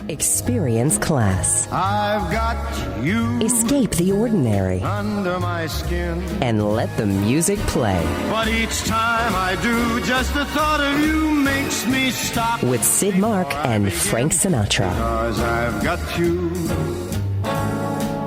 Experience class. I've got you Escape the ordinary under my skin. and let the music play. But each time I do, just the thought of you makes me stop. With Sid Mark and Frank Sinatra. 'Cause I've got you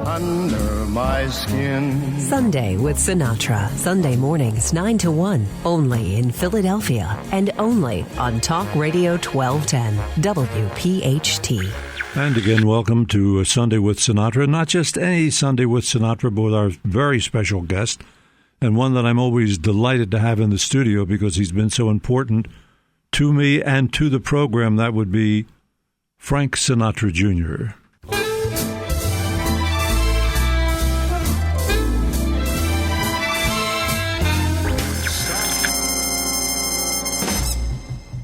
under my skin. Sunday with Sinatra. Sunday mornings 9 to 1. Only in Philadelphia. And only on Talk Radio 1210. WPHT. And again, welcome to Sunday with Sinatra. Not just any Sunday with Sinatra, but with our very special guest, and one that I'm always delighted to have in the studio because he's been so important to me and to the program. That would be Frank Sinatra Jr.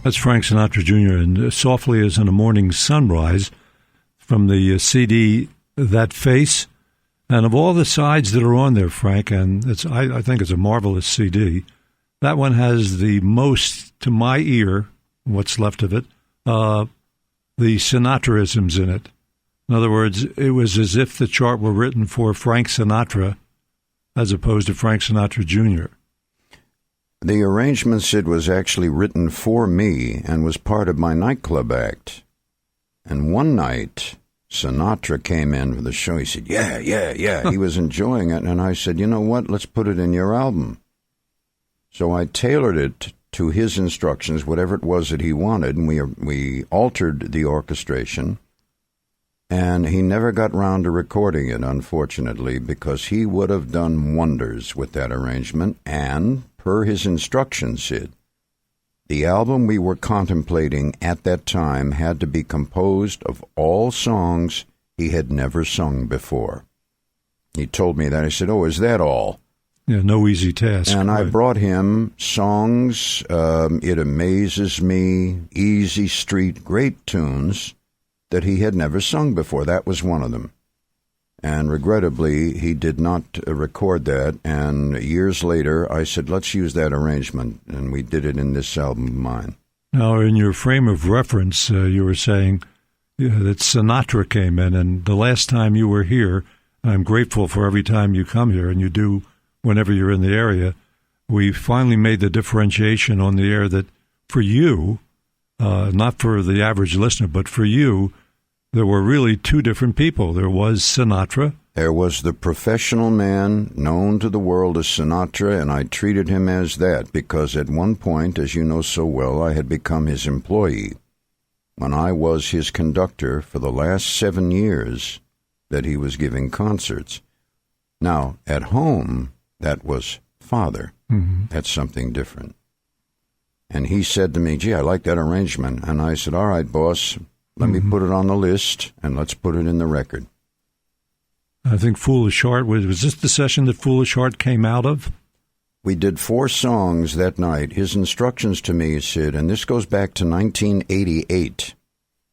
That's Frank Sinatra Jr. and Softly as in a Morning Sunrise from the CD That Face. And of all the sides that are on there, Frank, and I think it's a marvelous CD, that one has the most, to my ear, what's left of it, the Sinatraisms in it. In other words, it was as if the chart were written for Frank Sinatra as opposed to Frank Sinatra Jr. The arrangement, Sid, was actually written for me and was part of my nightclub act. And one night, Sinatra came in for the show. He said, yeah. He was enjoying it. And I said, you know what? Let's put it in your album. So I tailored it to his instructions, whatever it was that he wanted. And we altered the orchestration. And he never got round to recording it, unfortunately, because he would have done wonders with that arrangement. And per his instructions, Sid, the album we were contemplating at that time had to be composed of all songs he had never sung before. He told me that. I said, oh, is that all? Yeah, no easy task. And right. I brought him songs, It Amazes Me, Easy Street, great tunes that he had never sung before. That was one of them. And regrettably, he did not record that. And years later, I said, let's use that arrangement. And we did it in this album of mine. Now, in your frame of reference, you were saying that Sinatra came in. And the last time you were here, I'm grateful for every time you come here, and you do whenever you're in the area, we finally made the differentiation on the air that for you, not for the average listener, but for you, there were really two different people. There was Sinatra. There was the professional man known to the world as Sinatra, and I treated him as that because at one point, as you know so well, I had become his employee when I was his conductor for the last 7 years that he was giving concerts. Now, at home, that was father. Mm-hmm. That's something different. And he said to me, gee, I like that arrangement. And I said, all right, boss, let me put it on the list, and let's put it in the record. I think Foolish Heart, was this the session that Foolish Heart came out of? We did 4 songs that night. His instructions to me, Sid, and this goes back to 1988.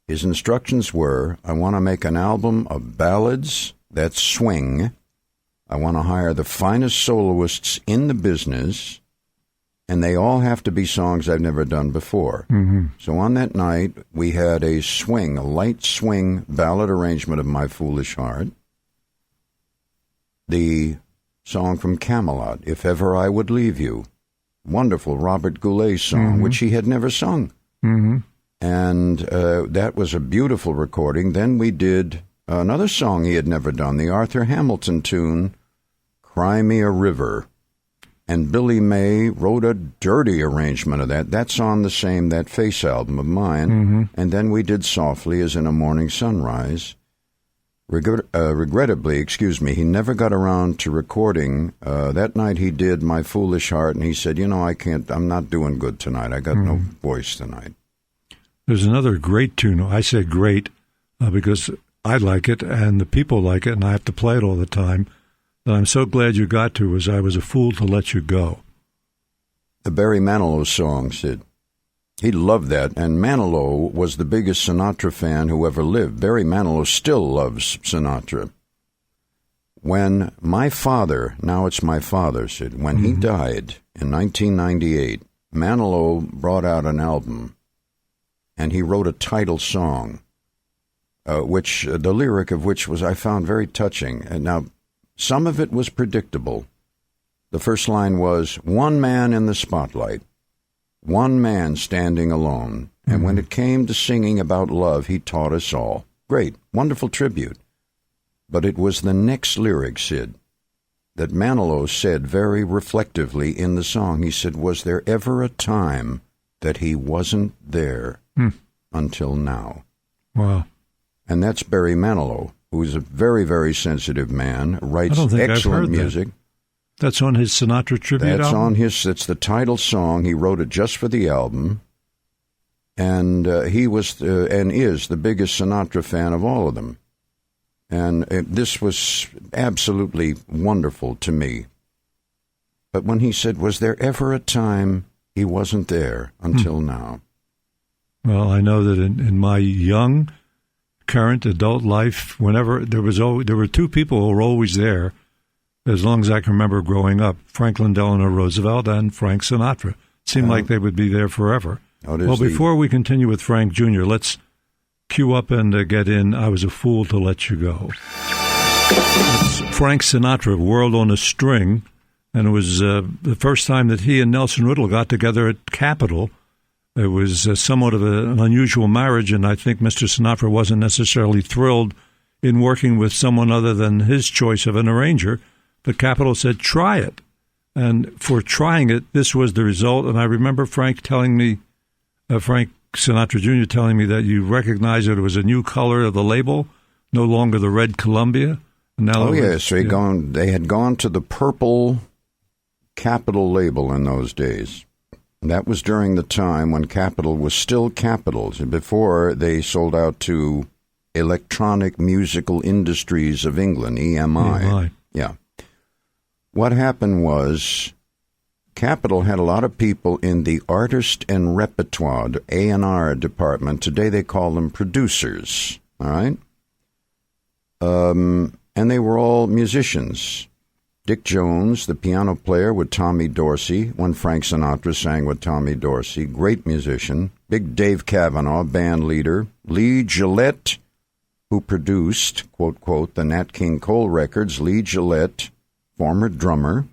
His instructions were, I want to make an album of ballads that swing. I want to hire the finest soloists in the business, and they all have to be songs I've never done before. Mm-hmm. So on that night, we had a light swing ballad arrangement of My Foolish Heart. The song from Camelot, If Ever I Would Leave You. Wonderful Robert Goulet song, which he had never sung. Mm-hmm. And that was a beautiful recording. Then we did another song he had never done, the Arthur Hamilton tune, Cry Me a River. And Billy May wrote a dirty arrangement of that. That's on the same That Face album of mine. Mm-hmm. And then we did Softly as in a Morning Sunrise. Regrettably, he never got around to recording. That night he did My Foolish Heart, and he said, you know, I'm not doing good tonight. I got no voice tonight. There's another great tune. I say great because I like it, and the people like it, and I have to play it all the time. That I'm so glad you got to is I Was a Fool to Let You Go. The Barry Manilow song, Sid. He loved that, and Manilow was the biggest Sinatra fan who ever lived. Barry Manilow still loves Sinatra. When my father, now it's my father, Sid, when he died in 1998, Manilow brought out an album, and he wrote a title song. which the lyric of which I found very touching. And now, some of it was predictable. The first line was, "One man in the spotlight, one man standing alone. And when it came to singing about love, he taught us all." Great, wonderful tribute. But it was the next lyric, Sid, that Manilow said very reflectively in the song. He said, "Was there ever a time that he wasn't there until now?" Wow. And that's Barry Manilow, who's a very, very sensitive man, writes I don't think I've excellent heard music. That's on his Sinatra tribute album? It's the title song. He wrote it just for the album. And he was and is the biggest Sinatra fan of all of them. And this was absolutely wonderful to me. But when he said, "Was there ever a time he wasn't there until now?" Well, I know that in my young, current adult life, whenever there were two people who were always there, as long as I can remember growing up, Franklin Delano Roosevelt and Frank Sinatra. It seemed like they would be there forever. Well, before we continue with Frank Jr., let's cue up and get in "I Was a Fool to Let You Go." It's Frank Sinatra, "World on a String," and it was the first time that he and Nelson Riddle got together at Capitol. It was somewhat of an unusual marriage, and I think Mr. Sinatra wasn't necessarily thrilled in working with someone other than his choice of an arranger. But Capitol said, "Try it." And for trying it, this was the result. And I remember Frank Sinatra Jr. telling me that you recognized that it was a new color of the label, no longer the red Columbia. And now they had gone to the purple Capitol label in those days. That was during the time when Capitol was still Capitol, before they sold out to Electronic Musical Industries of England, EMI. Yeah. What happened was Capitol had a lot of people in the artist and repertoire, the A&R department. Today they call them producers, all right? And they were all musicians. Dick Jones, the piano player with Tommy Dorsey, when Frank Sinatra sang with Tommy Dorsey, great musician. Big Dave Cavanaugh, band leader. Lee Gillette, who produced, quote, quote, the Nat King Cole records. Lee Gillette, former drummer.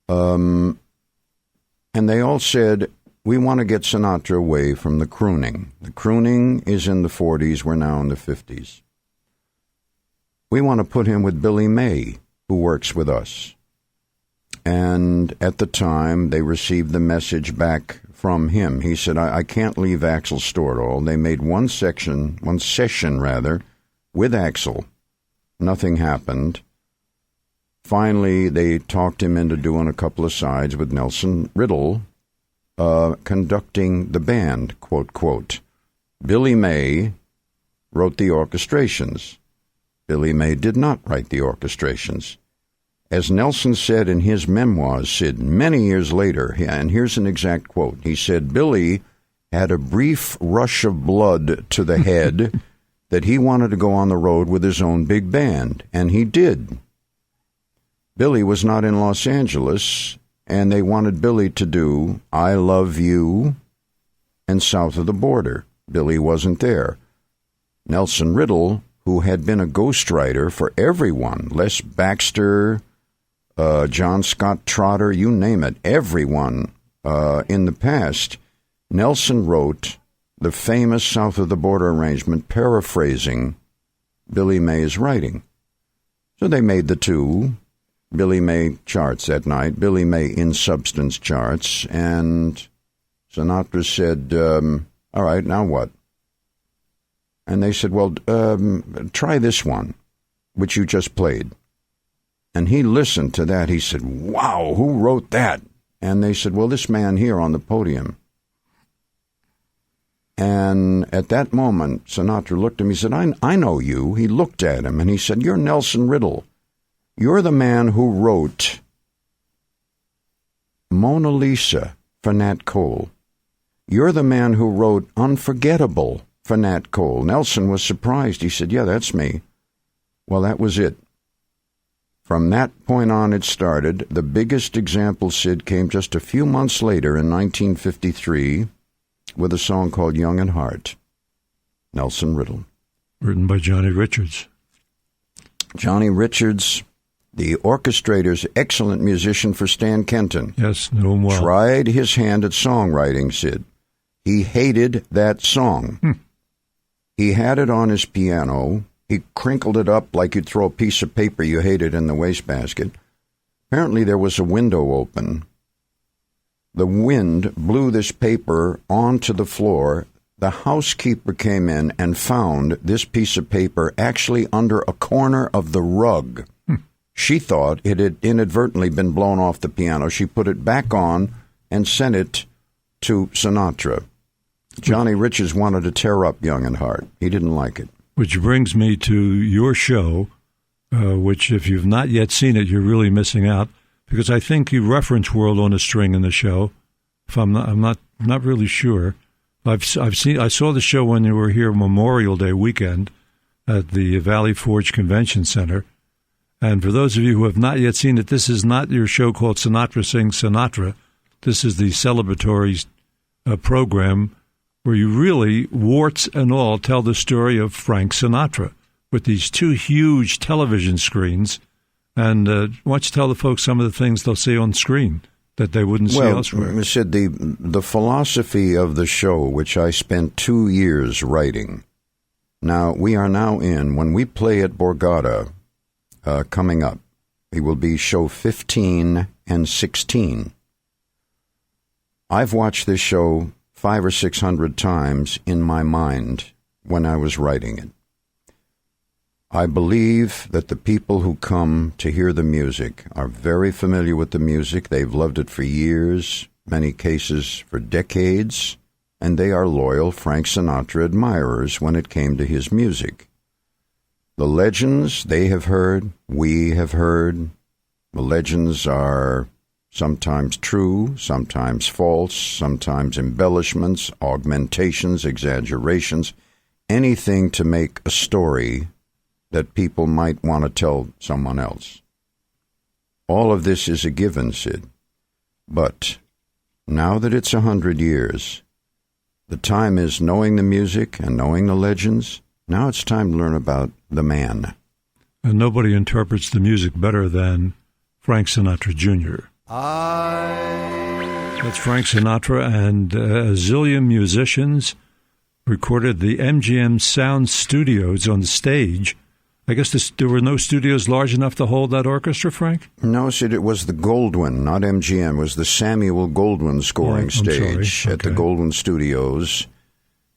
And they all said, "We want to get Sinatra away from the crooning. The crooning is in the 40s. We're now in the 50s. We want to put him with Billy May, who works with us." And at the time, they received the message back from him. He said, I can't leave Axl Stordahl. They made one session with Axl. Nothing happened. Finally, they talked him into doing a couple of sides with Nelson Riddle, conducting the band, quote, quote. Billy May wrote the orchestrations. Billy May did not write the orchestrations. As Nelson said in his memoirs, Sid, many years later, and here's an exact quote, he said, "Billy had a brief rush of blood to the head that he wanted to go on the road with his own big band, and he did. Billy was not in Los Angeles, and they wanted Billy to do I Love You and South of the Border. Billy wasn't there. Nelson Riddle, who had been a ghostwriter for everyone, Les Baxter, John Scott Trotter, you name it, everyone in the past, Nelson wrote the famous South of the Border arrangement paraphrasing Billy May's writing. So they made the two. Billy May charts that night, Billy May in substance charts, and Sinatra said, all right, now what? And they said, well, try this one, which you just played. And he listened to that. He said, wow, who wrote that? And they said, well, this man here on the podium. And at that moment, Sinatra looked at him. He said, I know you. He looked at him, and he said, you're Nelson Riddle. You're the man who wrote Mona Lisa for Nat Cole. You're the man who wrote Unforgettable for Nat Cole. Nelson was surprised. He said, yeah, that's me. Well, that was it. From that point on, it started. The biggest example, Sid, came just a few months later in 1953 with a song called Young at Heart. Nelson Riddle. Written by Johnny Richards. Johnny Richards, the orchestrator's excellent musician for Stan Kenton. Yes, knew him well. Tried his hand at songwriting, Sid. He hated that song. He had it on his piano. He crinkled it up like you'd throw a piece of paper you hated in the wastebasket. Apparently there was a window open. The wind blew this paper onto the floor. The housekeeper came in and found this piece of paper actually under a corner of the rug. She thought it had inadvertently been blown off the piano. She put it back on and sent it to Sinatra. Johnny Richards wanted to tear up Young and Hard. He didn't like it. Which brings me to your show, which if you've not yet seen it, you're really missing out, because I think you reference World on a String in the show. If I'm not really sure. I saw the show when you were here Memorial Day weekend at the Valley Forge Convention Center. And for those of you who have not yet seen it, this is not your show called Sinatra Sings Sinatra. This is the celebratory program where you really, warts and all, tell the story of Frank Sinatra with these two huge television screens. And why don't you tell the folks some of the things they'll see on screen that they wouldn't see elsewhere? Well, Sid, the philosophy of the show, which I spent 2 years writing. Now, we are now when we play at Borgata coming up, it will be show 15 and 16. I've watched this show 500 or 600 times in my mind when I was writing it. I believe that the people who come to hear the music are very familiar with the music. They've loved it for years, many cases for decades, and they are loyal Frank Sinatra admirers when it came to his music. The legends they have heard, we have heard. The legends are sometimes true, sometimes false, sometimes embellishments, augmentations, exaggerations, anything to make a story that people might want to tell someone else. All of this is a given, Sid. But now that it's 100 years, the time is knowing the music and knowing the legends. Now it's time to learn about the man. And nobody interprets the music better than Frank Sinatra Jr. That's Frank Sinatra, and a zillion musicians recorded the MGM Sound Studios on stage. I guess there were no studios large enough to hold that orchestra, Frank? No, Sid, it was the Goldwyn, not MGM. It was the Samuel Goldwyn scoring stage at the Goldwyn Studios.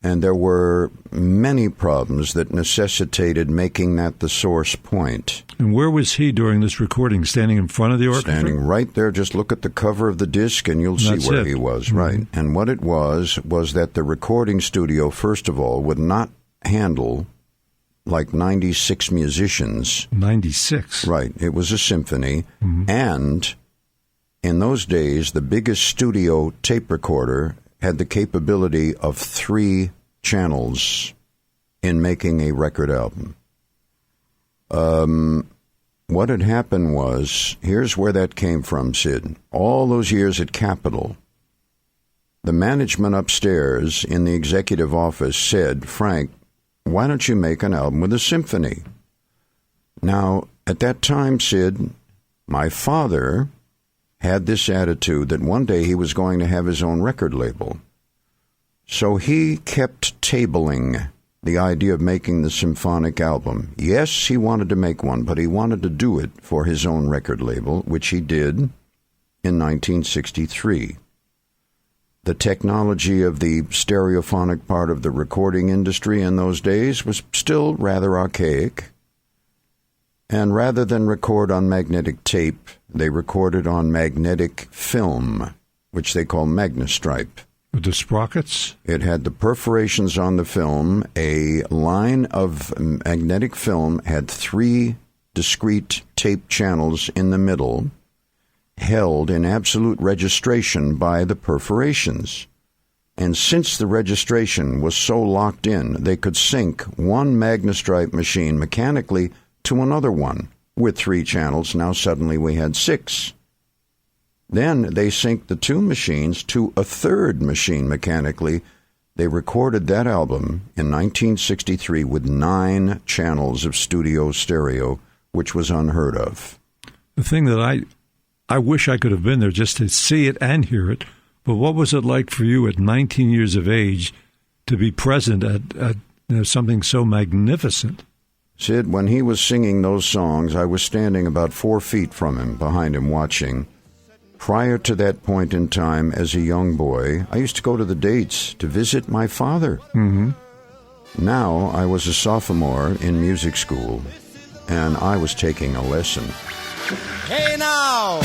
And there were many problems that necessitated making that the source point. And where was he during this recording? Standing in front of the orchestra? Standing right there. Just look at the cover of the disc and you'll see where he was. Mm-hmm. Right. And what it was that the recording studio, first of all, would not handle like 96 musicians. 96? Right. It was a symphony. Mm-hmm. And in those days, the biggest studio tape recorder had the capability of 3 channels in making a record album. What had happened was, here's where that came from, Sid. All those years at Capitol, the management upstairs in the executive office said, Frank, why don't you make an album with a symphony? Now, at that time, Sid, my father had this attitude that one day he was going to have his own record label. So he kept tabling the idea of making the symphonic album. Yes, he wanted to make one, but he wanted to do it for his own record label, which he did in 1963. The technology of the stereophonic part of the recording industry in those days was still rather archaic. And rather than record on magnetic tape, they recorded on magnetic film, which they call magnestripe. With the sprockets? It had the perforations on the film. A line of magnetic film had 3 discrete tape channels in the middle, held in absolute registration by the perforations. And since the registration was so locked in, they could sync one magnestripe machine mechanically to another one with 3 channels. Now suddenly we had 6. Then they synced the 2 machines to a third machine mechanically They recorded that album in 1963 with 9 channels of studio stereo, which was unheard of. The thing that I wish I could have been there just to see it and hear it, but what was it like for you at 19 years of age to be present at something so magnificent? Sid, when he was singing those songs, I was standing about 4 feet from him, behind him, watching. Prior to that point in time, as a young boy, I used to go to the dates to visit my father. Mm-hmm. Now I was a sophomore in music school, and I was taking a lesson. Hey now,